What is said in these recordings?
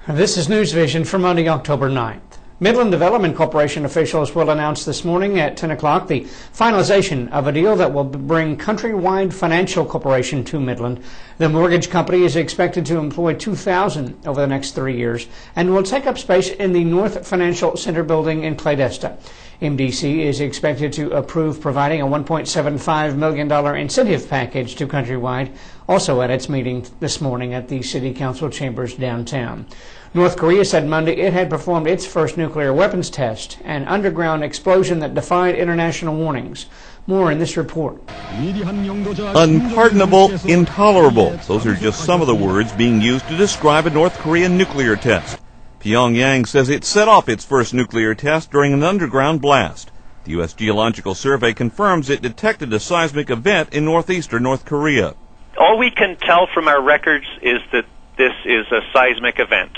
This is newsVISION for Monday, October 9th. Midland Development Corporation officials will announce this morning at 10 o'clock the finalization of a deal that will bring Countrywide Financial Corporation to Midland. The mortgage company is expected to employ 2,000 over the next 3 years and will take up space in the North Financial Center building in Claydesta. MDC is expected to approve providing a $1.75 million incentive package to Countrywide, also at its meeting this morning at the City Council chambers downtown. North Korea said Monday it had performed its first nuclear weapons test, an underground explosion that defied international warnings. More in this report. Unpardonable, intolerable. Those are just some of the words being used to describe a North Korean nuclear test. Pyongyang says it set off its first nuclear test during an underground blast. The U.S. Geological Survey confirms it detected a seismic event in northeastern North Korea. All we can tell from our records is that this is a seismic event.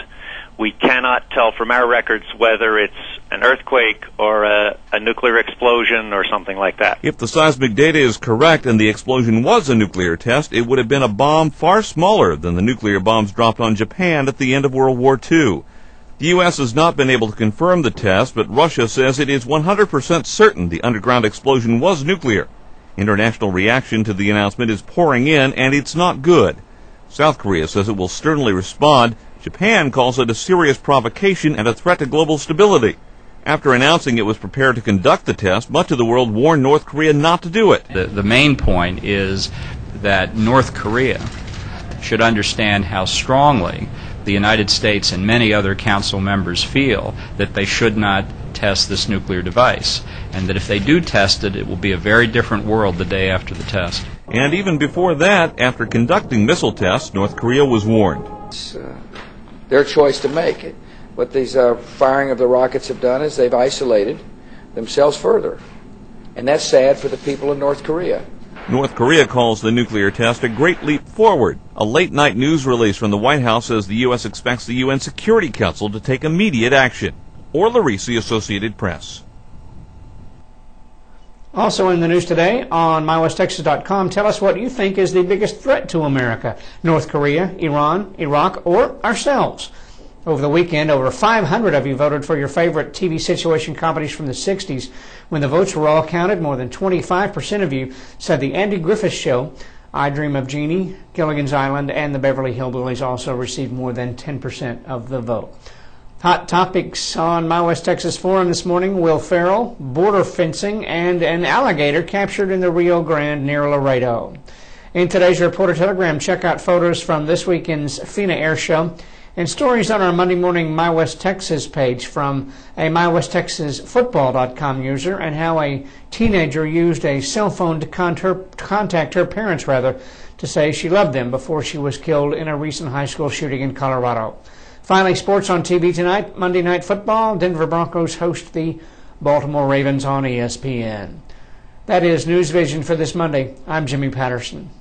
We cannot tell from our records whether it's an earthquake or a nuclear explosion or something like that. If the seismic data is correct and the explosion was a nuclear test, it would have been a bomb far smaller than the nuclear bombs dropped on Japan at the end of World War II. The U.S. has not been able to confirm the test, but Russia says it is 100% certain the underground explosion was nuclear. International reaction to the announcement is pouring in, and it's not good. South Korea says it will sternly respond. Japan calls it a serious provocation and a threat to global stability. After announcing it was prepared to conduct the test, much of the world warned North Korea not to do it. The main point is that North Korea should understand how strongly the United States and many other council members feel that they should not test this nuclear device, and that if they do test it, it will be a very different world the day after the test. And even before that, after conducting missile tests, North Korea was warned. It's their choice to make. What these firing of the rockets have done is they've isolated themselves further, and that's sad for the people of North Korea. North Korea calls the nuclear test a great leap forward. A late-night news release from the White House says the U.S. expects the UN Security Council to take immediate action. Orla Reese, Associated Press. Also in the news today on MyWestTexas.com, tell us what you think is the biggest threat to America: North Korea, Iran, Iraq, or ourselves. Over the weekend, over 500 of you voted for your favorite TV situation comedies from the 60s. When the votes were all counted, more than 25% of you said The Andy Griffith Show, I Dream of Jeannie, Gilligan's Island, and The Beverly Hillbillies also received more than 10% of the vote. Hot topics on My West Texas Forum this morning: Will Ferrell, border fencing, and an alligator captured in the Rio Grande near Laredo. In today's Reporter Telegram, check out photos from this weekend's FINA Air Show and stories on our Monday morning My West Texas page from a MyWestTexasFootball.com user, and how a teenager used a cell phone to contact her parents, to say she loved them before she was killed in a recent high school shooting in Colorado. Finally, sports on TV tonight. Monday Night Football. Denver Broncos host the Baltimore Ravens on ESPN. That is newsVISION for this Monday. I'm Jimmy Patterson.